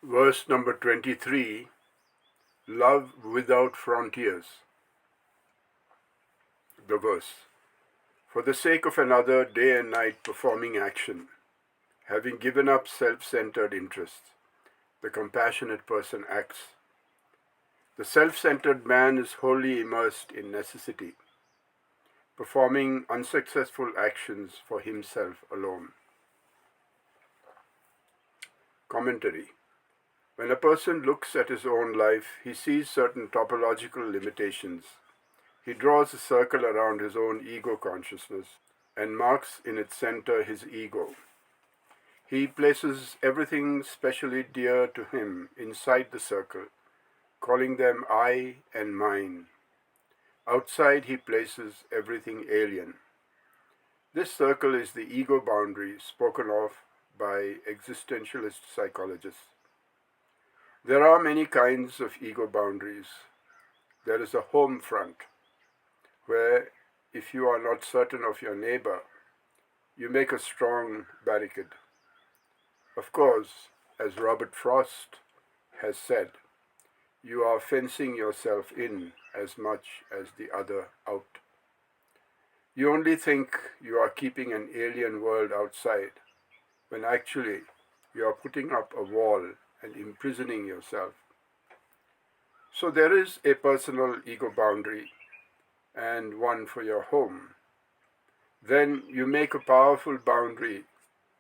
Verse number 23, Love without frontiers. The verse, For the sake of another, day and night performing action, having given up self-centered interests, the compassionate person acts. The self-centered man is wholly immersed in necessity, performing unsuccessful actions for himself alone. Commentary. When a person looks at his own life, he sees certain topological limitations. He draws a circle around his own ego consciousness and marks in its center his ego. He places everything specially dear to him inside the circle, calling them I and mine. Outside he places everything alien. This circle is the ego boundary spoken of by existentialist psychologists. There are many kinds of ego boundaries. There is a home front, where if you are not certain of your neighbor, you make a strong barricade. Of course, as Robert Frost has said, you are fencing yourself in as much as the other out. You only think you are keeping an alien world outside, when actually you are putting up a wall and imprisoning yourself. So there is a personal ego boundary and one for your home. Then you make a powerful boundary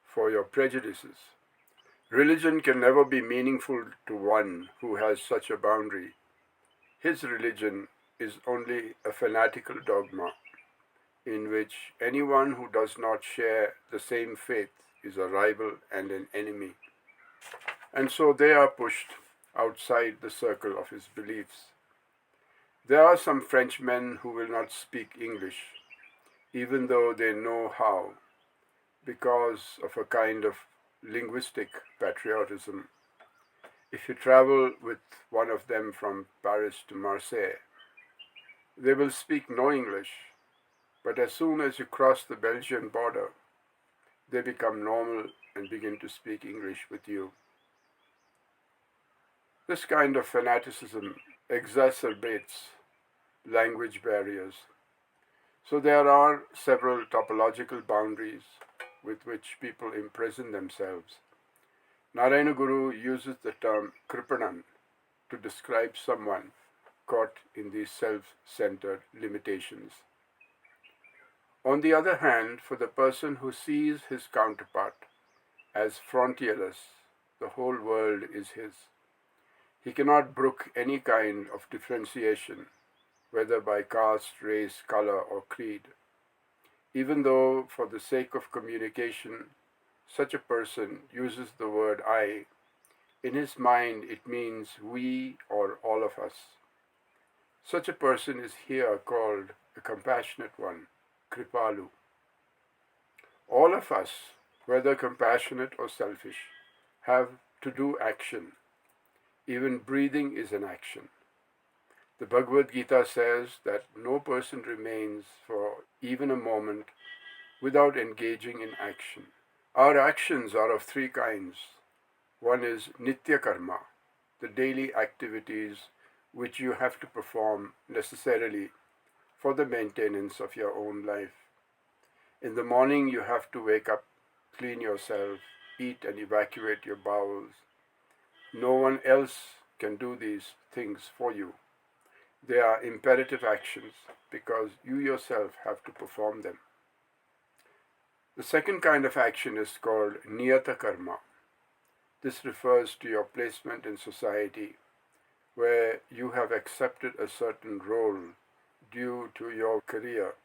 for your prejudices. Religion can never be meaningful to one who has such a boundary. His religion is only a fanatical dogma in which anyone who does not share the same faith is a rival and an enemy. And so they are pushed outside the circle of his beliefs. There are some Frenchmen who will not speak English, even though they know how, because of a kind of linguistic patriotism. If you travel with one of them from Paris to Marseille, they will speak no English, but as soon as you cross the Belgian border, they become normal and begin to speak English with you. This kind of fanaticism exacerbates language barriers. So there are several topological boundaries with which people imprison themselves. Narayana Guru uses the term kripanan to describe someone caught in these self-centered limitations. On the other hand, for the person who sees his counterpart as frontierless, the whole world is his. He cannot brook any kind of differentiation, whether by caste, race, color, or creed. Even though, for the sake of communication, such a person uses the word I, in his mind it means we or all of us. Such a person is here called a compassionate one, Kripalu. All of us, whether compassionate or selfish, have to do action. Even breathing is an action. The Bhagavad Gita says that no person remains for even a moment without engaging in action. Our actions are of three kinds. One is nitya karma, the daily activities which you have to perform necessarily for the maintenance of your own life. In the morning you have to wake up, clean yourself, eat and evacuate your bowels. No one else can do these things for you. They are imperative actions because you yourself have to perform them. The second kind of action is called niyata karma. This refers to your placement in society, where you have accepted a certain role due to your career.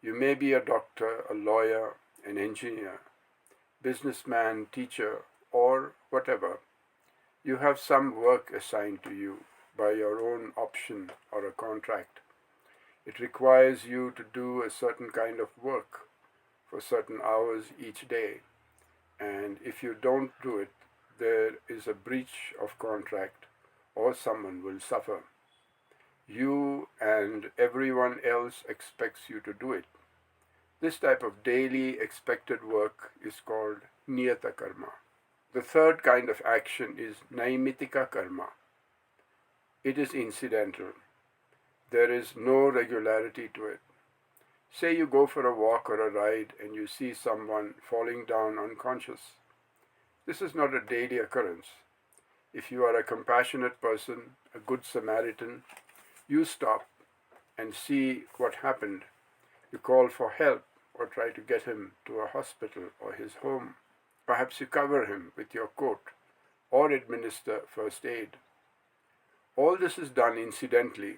You may be a doctor, a lawyer, an engineer, businessman, teacher, or whatever. You have some work assigned to you by your own option or a contract. It requires you to do a certain kind of work for certain hours each day, and if you don't do it, there is a breach of contract or someone will suffer. You and everyone else expects you to do it. This type of daily expected work is called niyata karma. The third kind of action is naimitika karma. It is incidental. There is no regularity to it. Say you go for a walk or a ride and you see someone falling down unconscious. This is not a daily occurrence. If you are a compassionate person, a good Samaritan, you stop and see what happened. You call for help or try to get him to a hospital or his home. Perhaps you cover him with your coat or administer first aid. All this is done incidentally,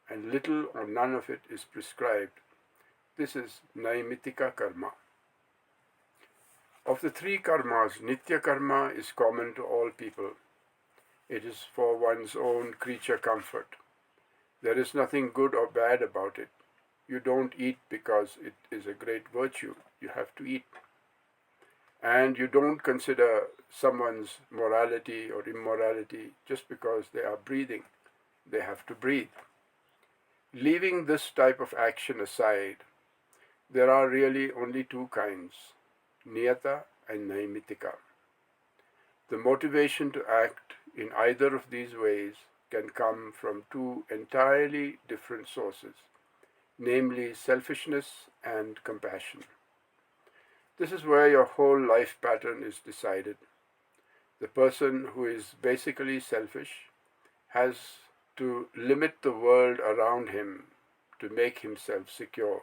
and little or none of it is prescribed. This is naimitika karma. Of the three karmas, nitya karma is common to all people. It is for one's own creature comfort. There is nothing good or bad about it. You don't eat because it is a great virtue. You have to eat. And you don't consider someone's morality or immorality just because they are breathing. They have to breathe. Leaving this type of action aside, there are really only two kinds, niyata and naimitika. The motivation to act in either of these ways can come from two entirely different sources, namely selfishness and compassion. This is where your whole life pattern is decided. The person who is basically selfish has to limit the world around him to make himself secure.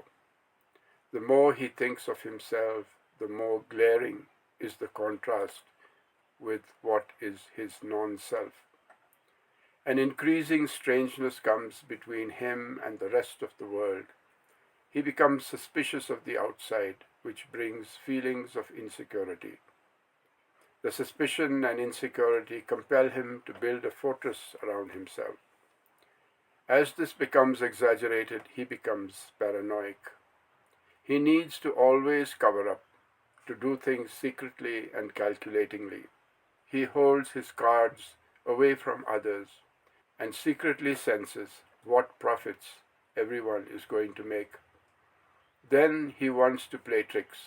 The more he thinks of himself, the more glaring is the contrast with what is his non-self. An increasing strangeness comes between him and the rest of the world. He becomes suspicious of the outside, which brings feelings of insecurity. The suspicion and insecurity compel him to build a fortress around himself. As this becomes exaggerated, he becomes paranoid. He needs to always cover up, to do things secretly and calculatingly. He holds his cards away from others and secretly senses what profits everyone is going to make. Then he wants to play tricks,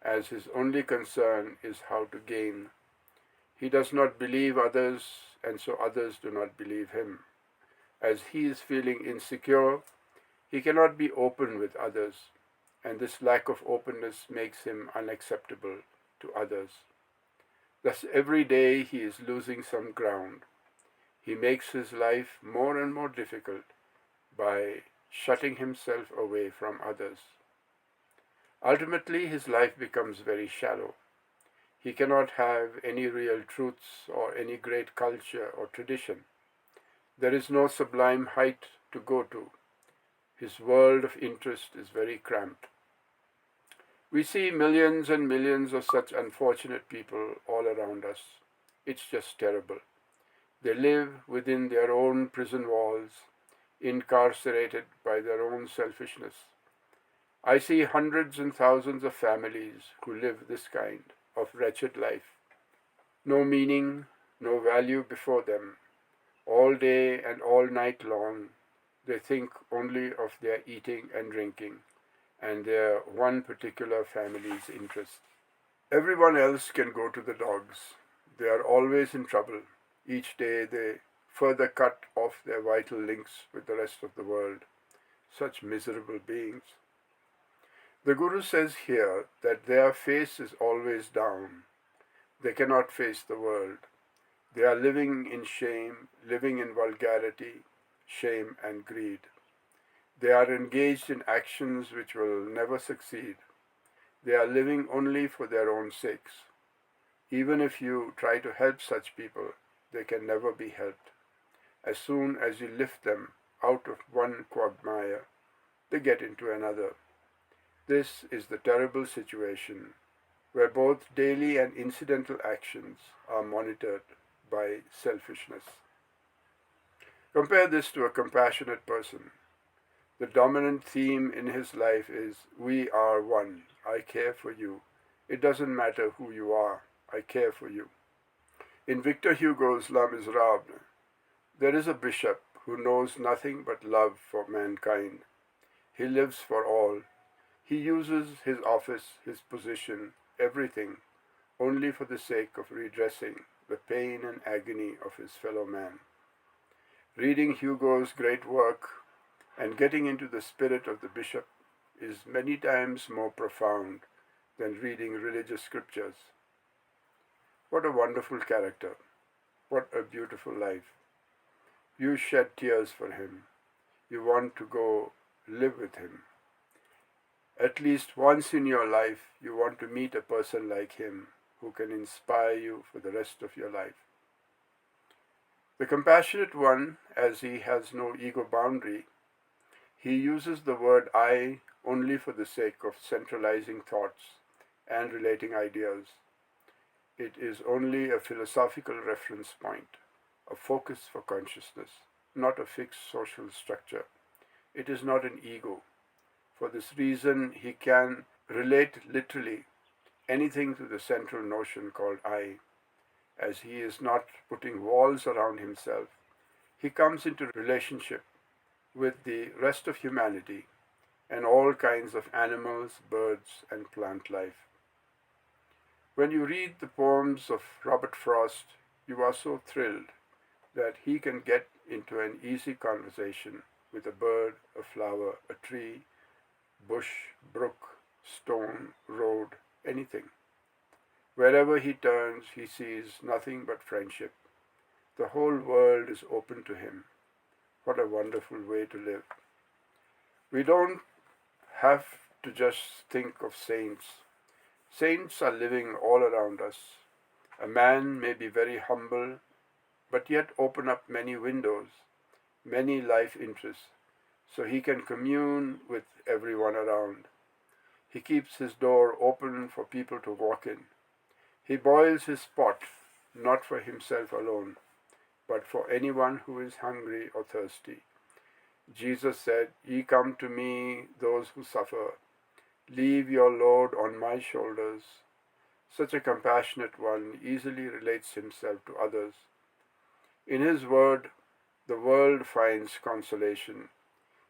as his only concern is how to gain. He does not believe others, and so others do not believe him. As he is feeling insecure, he cannot be open with others, and this lack of openness makes him unacceptable to others. Thus every day he is losing some ground. He makes his life more and more difficult by shutting himself away from others. Ultimately, his life becomes very shallow. He cannot have any real truths or any great culture or tradition. There is no sublime height to go to. His world of interest is very cramped. We see millions and millions of such unfortunate people all around us. It's just terrible. They live within their own prison walls, incarcerated by their own selfishness. I see hundreds and thousands of families who live this kind of wretched life. No meaning, no value before them. All day and all night long, they think only of their eating and drinking and their one particular family's interest. Everyone else can go to the dogs. They are always in trouble. Each day they further cut off their vital links with the rest of the world. Such miserable beings. The Guru says here that their face is always down. They cannot face the world. They are living in shame, living in vulgarity, shame and greed. They are engaged in actions which will never succeed. They are living only for their own sakes. Even if you try to help such people, they can never be helped. As soon as you lift them out of one quagmire, they get into another. This is the terrible situation where both daily and incidental actions are monitored by selfishness. Compare this to a compassionate person. The dominant theme in his life is, we are one, I care for you. It doesn't matter who you are, I care for you. In Victor Hugo's Les Miserables, there is a bishop who knows nothing but love for mankind. He lives for all. He uses his office, his position, everything, only for the sake of redressing the pain and agony of his fellow man. Reading Hugo's great work and getting into the spirit of the bishop is many times more profound than reading religious scriptures. What a wonderful character. What a beautiful life. You shed tears for him. You want to go live with him. At least once in your life, you want to meet a person like him who can inspire you for the rest of your life. The compassionate one, as he has no ego boundary, he uses the word I only for the sake of centralizing thoughts and relating ideas. It is only a philosophical reference point, a focus for consciousness, not a fixed social structure. It is not an ego. For this reason, he can relate literally anything to the central notion called I. As he is not putting walls around himself, he comes into relationship with the rest of humanity and all kinds of animals, birds, and plant life. When you read the poems of Robert Frost, you are so thrilled that he can get into an easy conversation with a bird, a flower, a tree, bush, brook, stone, road, anything. Wherever he turns, he sees nothing but friendship. The whole world is open to him. What a wonderful way to live. We don't have to just think of saints. Saints are living all around us. A man may be very humble, but yet open up many windows, many life interests, so he can commune with everyone around. He keeps his door open for people to walk in. He boils his pot, not for himself alone, but for anyone who is hungry or thirsty. Jesus said, "Ye come to me, those who suffer. Leave your load on my shoulders." Such a compassionate one easily relates himself to others. In his word, the world finds consolation.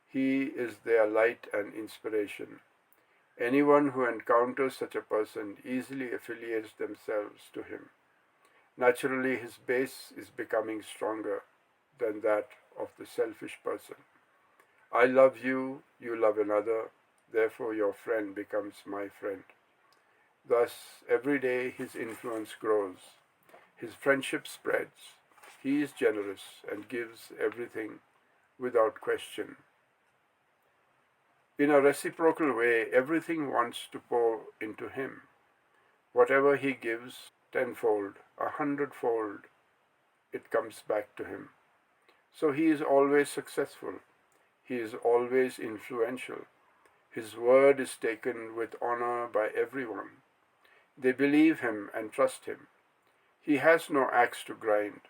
He is their light and inspiration. Anyone who encounters such a person easily affiliates themselves to him. Naturally, his base is becoming stronger than that of the selfish person. I love you, you love another, therefore your friend becomes my friend. Thus, every day his influence grows, his friendship spreads, he is generous and gives everything without question. In a reciprocal way, everything wants to pour into him. Whatever he gives, tenfold, 100-fold, it comes back to him. So he is always successful. He is always influential. His word is taken with honor by everyone. They believe him and trust him. He has no axe to grind.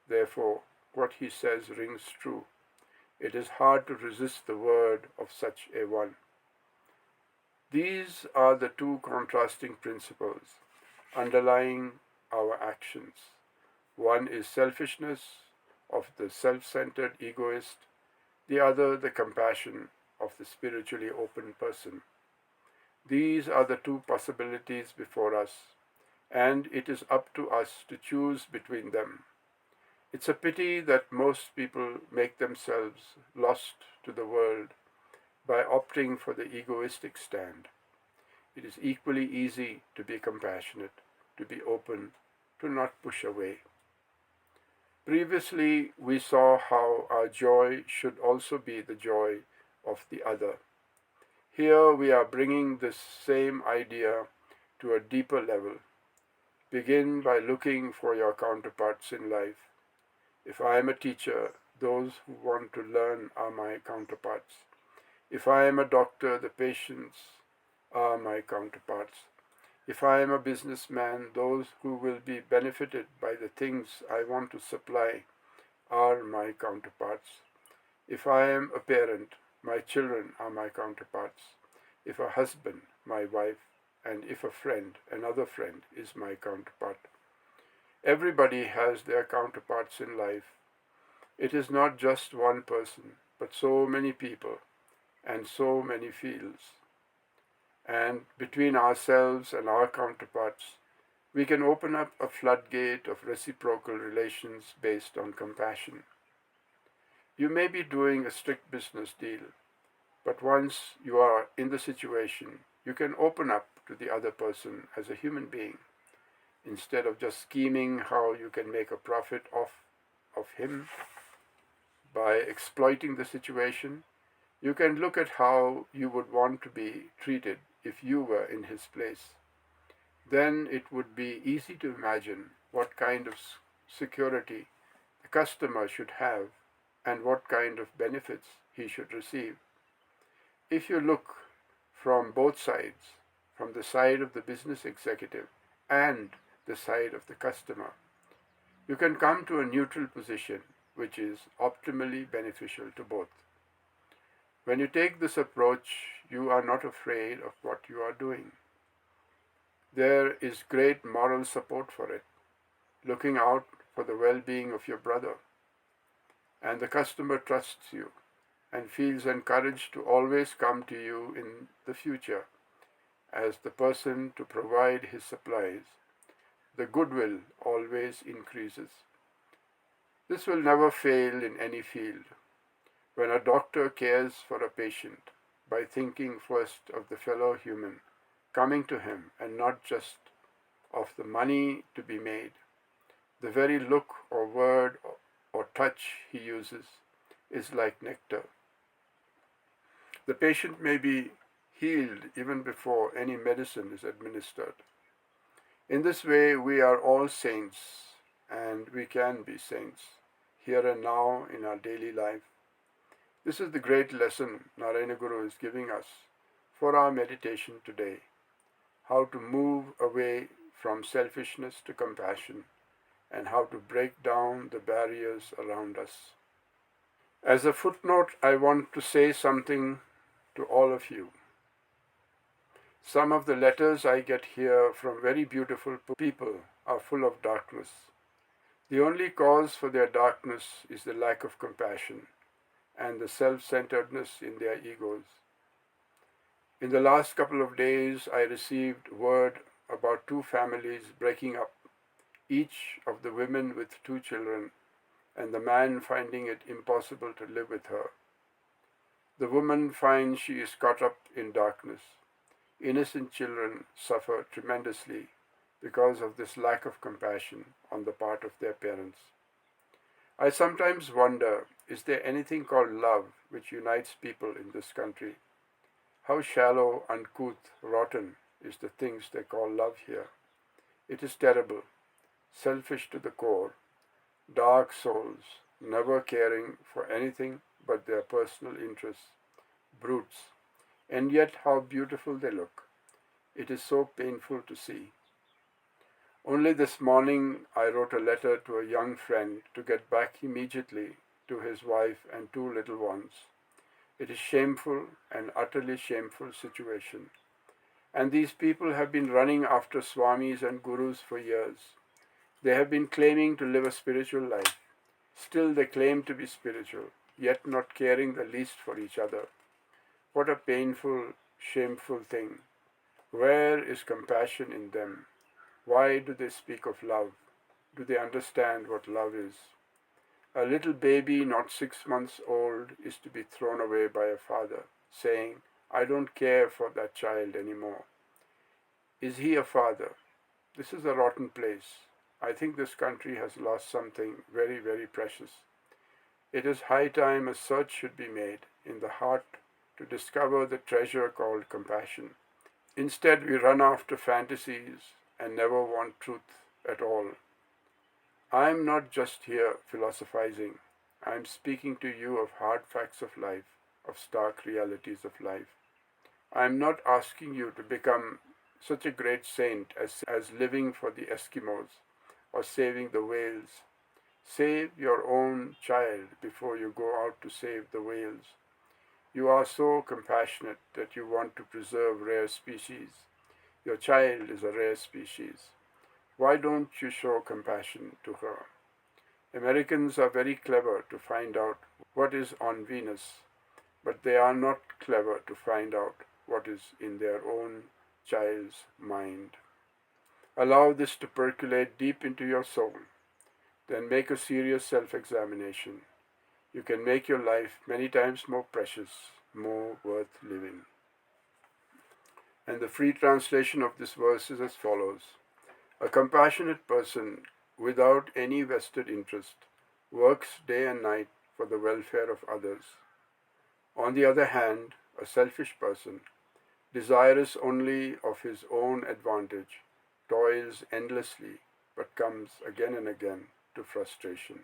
Therefore, what he says rings true. It is hard to resist the word of such a one. These are the two contrasting principles underlying our actions. One is selfishness of the self-centered egoist, the other the compassion of the spiritually open person. These are the two possibilities before us, and it is up to us to choose between them. It's a pity that most people make themselves lost to the world by opting for the egoistic stand. It is equally easy to be compassionate, to be open, to not push away. Previously, we saw how our joy should also be the joy of the other. Here we are bringing this same idea to a deeper level. Begin by looking for your counterparts in life. If I am a teacher, those who want to learn are my counterparts. If I am a doctor, the patients are my counterparts. If I am a businessman, those who will be benefited by the things I want to supply are my counterparts. If I am a parent, my children are my counterparts. If a husband, my wife, and if a friend, another friend is my counterpart. Everybody has their counterparts in life. It is not just one person, but so many people and so many fields. And between ourselves and our counterparts, We can open up a floodgate of reciprocal relations based on compassion. You may be doing a strict business deal, but once you are in the situation, you can open up to the other person as a human being instead of just scheming how you can make a profit of him by exploiting the situation. You can look at how you would want to be treated if you were in his place. Then it would be easy to imagine what kind of security the customer should have and what kind of benefits he should receive. If you look from both sides, from the side of the business executive and the side of the customer, you can come to a neutral position which is optimally beneficial to both. When you take this approach, you are not afraid of what you are doing. There is great moral support for it, looking out for the well-being of your brother, and the customer trusts you and feels encouraged to always come to you in the future as the person to provide his supplies. The goodwill always increases. This will never fail in any field. When a doctor cares for a patient by thinking first of the fellow human coming to him and not just of the money to be made, the very look or word or touch he uses is like nectar. The patient may be healed even before any medicine is administered. In this way, we are all saints, and we can be saints here and now in our daily life. This is the great lesson Narayana Guru is giving us for our meditation today, how to move away from selfishness to compassion and how to break down the barriers around us. As a footnote, I want to say something to all of you. Some of the letters I get here from very beautiful people are full of darkness. The only cause for their darkness is the lack of compassion and the self-centeredness in their egos. In the last couple of days, I received word about two families breaking up, each of the women with 2 children, and the man finding it impossible to live with her. The woman finds she is caught up in darkness. Innocent children suffer tremendously because of this lack of compassion on the part of their parents. I sometimes wonder, is there anything called love which unites people in this country? How shallow, uncouth, rotten is the things they call love here. It is terrible, selfish to the core, dark souls, never caring for anything but their personal interests, brutes, and yet how beautiful they look. It is so painful to see. Only this morning I wrote a letter to a young friend to get back immediately to his wife and 2 little ones. It is shameful, an utterly shameful situation. And these people have been running after swamis and gurus for years. They have been claiming to live a spiritual life. Still they claim to be spiritual, yet not caring the least for each other. What a painful, shameful thing. Where is compassion in them? Why do they speak of love? Do they understand what love is? A little baby not 6 months old is to be thrown away by a father, saying, I don't care for that child anymore. Is he a father? This is a rotten place. I think this country has lost something very, very precious. It is high time a search should be made in the heart to discover the treasure called compassion. Instead, we run after fantasies and never want truth at all. I am not just here philosophizing. I am speaking to you of hard facts of life, of stark realities of life. I am not asking you to become such a great saint as living for the Eskimos or saving the whales. Save your own child before you go out to save the whales. You are so compassionate that you want to preserve rare species. Your child is a rare species. Why don't you show compassion to her? Americans are very clever to find out what is on Venus, but they are not clever to find out what is in their own child's mind. Allow this to percolate deep into your soul. Then make a serious self-examination. You can make your life many times more precious, more worth living. And the free translation of this verse is as follows. A compassionate person without any vested interest works day and night for the welfare of others. On the other hand, a selfish person, desirous only of his own advantage, toils endlessly but comes again and again to frustration.